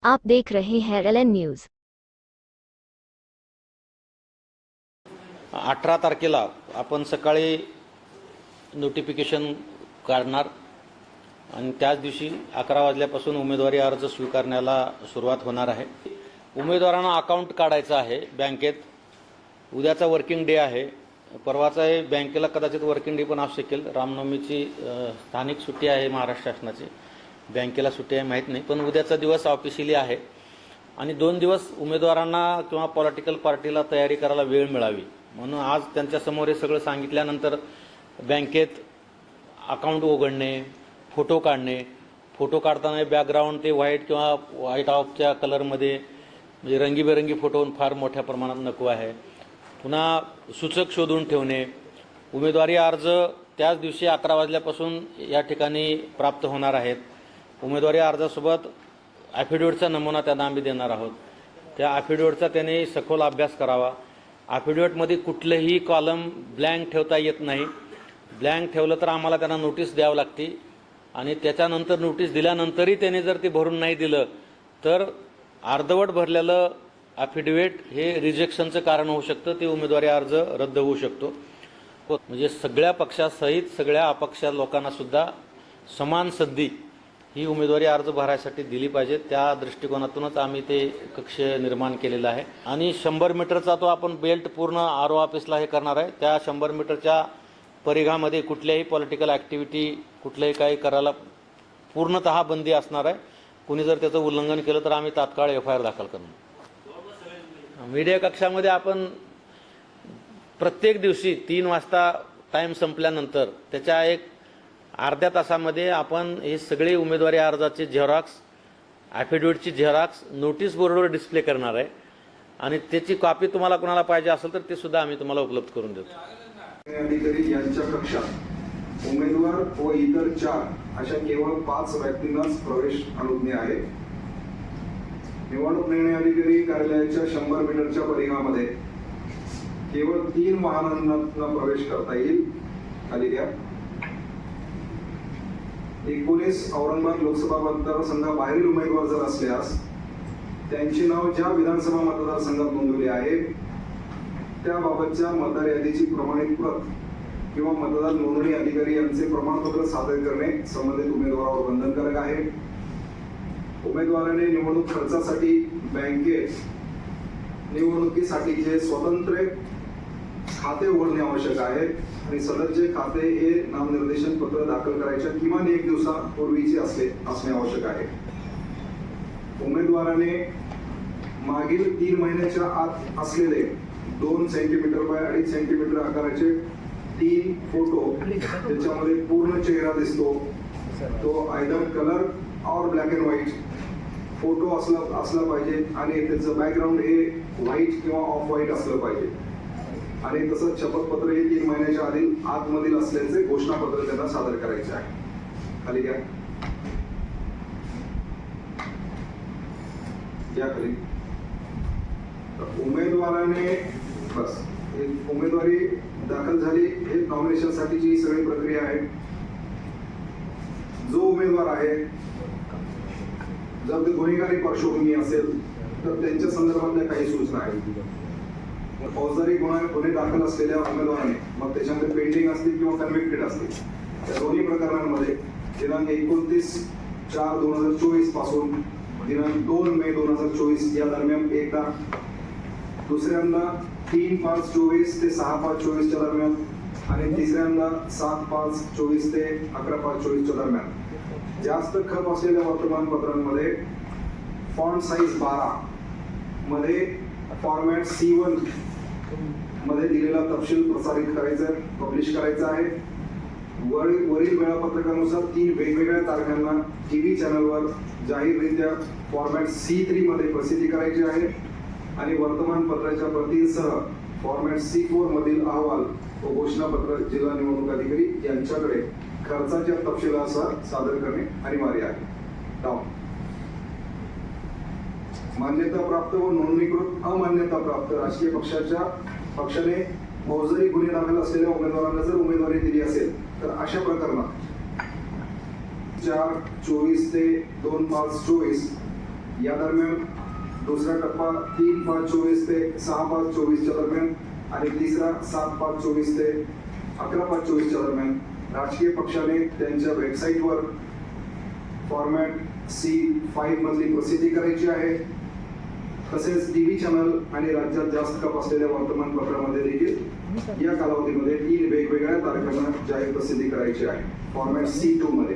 आप देख रहे हैं LN न्यूज। 18 तारखेला आपण सकाळी नोटिफिकेशन काढणार आणि त्याच दिवशी 11 वाजल्यापासून उमेदवारी अर्ज स्वीकारण्याला सुरुवात होणार आहे। उमेदवारांना अकाउंट काढायचं आहे बँकेत। उद्याचा वर्किंग डे आहे, परवाचा आहे बँकेला कदाचित वर्किंग डे पण असू शकेल। रामनवमीची स्थानिक सुट्टी आहे महाराष्ट्र शासनाची, बँकेला सुट्टी आहे माहीत नाही, पण उद्याचा दिवस ऑफिशियली आहे आणि 2 दिवस उमेदवारांना किंवा पॉलिटिकल पार्टीला तयारी करायला वेळ मिळावी म्हणून आज त्यांच्यासमोर हे सगळं सांगितल्यानंतर बँकेत अकाउंट उघडणे, फोटो काढणे, फोटो काढताना बॅकग्राऊंड ते व्हाईट किंवा व्हाईट ऑफच्या कलरमध्ये म्हणजे रंगीबेरंगी फोटो फार मोठ्या प्रमाणात नको आहे। पुन्हा सूचक शोधून ठेवणे, उमेदवारी अर्ज त्याच दिवशी 11 वाजल्यापासून या ठिकाणी प्राप्त होणार आहेत। उमेदवारी अर्जासोबत ॲफिडेविटचा नमुना त्यांना आम्ही देणार आहोत। त्या ॲफिडेविटचा त्यांनी सखोल अभ्यास करावा। ॲफिडेविटमध्ये कुठलेही कॉलम ब्लँक ठेवता येत नाही। ब्लँक ठेवलं तर आम्हाला त्यांना नोटीस द्यावी लागते आणि त्याच्यानंतर नोटीस दिल्यानंतरही त्यांनी जर ते भरून नाही दिलं तर अर्धवट भरलेलं ॲफिडेविट हे रिजेक्शनचं कारण होऊ शकतं, ते उमेदवारी अर्ज रद्द होऊ शकतो। म्हणजे सगळ्या पक्षासहित सगळ्या अपक्ष लोकांना सुद्धा समान संधी ही उमेदवारी अर्ज भरायसाठी दिली पाहिजे। त्या दृष्टिकोनातूनच आम्ही ते कक्ष निर्माण केलेला आहे आणि 100 मीटरचा तो आपण बेल्ट पूर्ण आरओ ऑफिसला हे करणार आहे। त्या 100 मीटरच्या परिघामध्ये कुठल्याही पॉलिटिकल ॲक्टिव्हिटी कुठल्याही काही करायला पूर्णतः बंदी असणार आहे। कोणी जर त्याचं उल्लंघन केलं तर आम्ही तात्काळ FIR दाखल करणार। मीडिया कक्षामध्ये आपण प्रत्येक दिवशी 3 वाजता टाईम संपल्यानंतर त्याच्या एक अर्ध्या तासामध्ये आपण हे सगळे उमेदवारी अर्जाचे झेरॉक्स, ॲफिडेविटची झेरॉक्स नोटीस बोर्डवर डिस्प्ले करणार आहे आणि त्याची कॉपी तुम्हाला कोणाला पाहिजे असेल तर ते सुद्धा आम्ही तुम्हाला उपलब्ध करून देतो। अधिकारी यांच्या कक्षात उमेदवार व इतर 4 अशा केवळ 5 व्यक्तींनाच प्रवेश अनुज्ञ आहे। निवडणूक निर्णय अधिकारी कार्यालयाच्या 100 मीटरच्या परिघामध्ये केवळ 3 वाहनांना प्रवेश करता येईल। खाली घ्या। 19 औरंगाबाद लोकसभा मतदारसंघाबाहेरील उमेदवार जर असल्यास त्यांचे नाव ज्या विधानसभा मतदारसंघात नोंदवले आहे त्याबाबतच्या मतदार यादीची प्रमाणित प्रत किंवा मतदार नोंदणी अधिकारी यांचे प्रमाणपत्र सादर करणे संबंधित उमेदवारावर बंधनकारक आहे। उमेदवाराने निवडणूक खर्चासाठी बँकेत निवडणुकीसाठीचे स्वतंत्र खाते उघडणे आवश्यक आहे आणि सदरचे खाते हे नामनिर्देशन पत्र दाखल करायच्या किमान 1 दिवसापूर्वीचे असणे आवश्यक आहे। उमेदवाराने मागील 3 महिन्याच्या आत असलेले 2 सेंटीमीटर बाय 2.5 सेंटीमीटर आकाराचे 3 फोटो ज्याच्यामध्ये पूर्ण चेहरा दिसतो तो आयदर कलर और ब्लॅक अँड व्हाईट फोटो असला पाहिजे आणि त्याचं बॅकग्राऊंड हे व्हाईट किंवा ऑफ व्हाईट असलं पाहिजे आणि तसंच शपथपत्र हे 3 महिन्याच्या आतमधील असल्याचे घोषणापत्र त्यांना सादर करायचे आहे। खाली घ्या। खाली उमेदवाराने बस उमेदवारी दाखल झाली, हे नॉमिनेशन साठीची ही सगळी प्रक्रिया आहे। जो उमेदवार आहे जर ते गुन्हेगारी पार्श्वभूमी असेल तर त्यांच्या संदर्भातल्या काही सूचना आहेत। फौजदारी गुन्हे दाखल असलेल्या उमेदवाराने मग त्याच्यामध्ये पेंडिंग असतील किंवा कन्व्हिक्टेड असतील त्या दोन्ही प्रकरणांमध्ये दिनांक 29/4/2024 पासून दिनांक 2 मे 2024 या दरम्यान एकदा, दुसऱ्यांदा 3/5/24 ते 6/5/24 च्या दरम्यान आणि तिसऱ्यांदा 7/5/24 ते 11/5/24 च्या दरम्यान जास्त खप असलेल्या वर्तमानपत्रांमध्ये फॉन्ट साईज 12 मध्ये फॉर्मॅट C1 मध्ये दिलेला तपशील प्रसारित करायचा, पब्लिश करायचा आहे। वरील वेळापत्रकानुसार 3 वेगवेगळ्या तारखांना TV चॅनलवर जाहीररित्या फॉर्मॅट C3 मध्ये प्रसिद्धी करायची आहे आणि वर्तमानपत्राच्या प्रतींसह फॉर्मॅट C4 मधील अहवाल व घोषणापत्र जिल्हा निवडणूक अधिकारी यांच्याकडे खर्चाच्या तपशिलासह सादर करणे अनिवार्य आहे। मान्यताप्राप्त व नोंदणीकृत अमान्यताप्राप्त राजकीय पक्षाने फौजदारी गुन्हे दाखल असलेल्या उमेदवारांना जर उमेदवारी दिली असेल तर अशा प्रकरणात 4/24 ते 2/5/24 या दरम्यान दुसरा टप्पा 3/5/24 ते 6/5/24 दरम्यान आणि तिसरा 7/5/24 ते 11/5/24 दरम्यान राजकीय पक्षाने त्यांच्या वेबसाईटवर फॉर्मॅट C5 मधली प्रसिद्धी करायची आहे. तसेच टीव्ही चॅनल आणि राज्यात जास्त खप असलेल्या वर्तमानपत्रामध्ये देखील या कालावधीमध्ये 3 वेगवेगळ्या तारखांना जाहीर प्रसिद्धी करायची आहे फॉर्मॅट C2 मध्ये.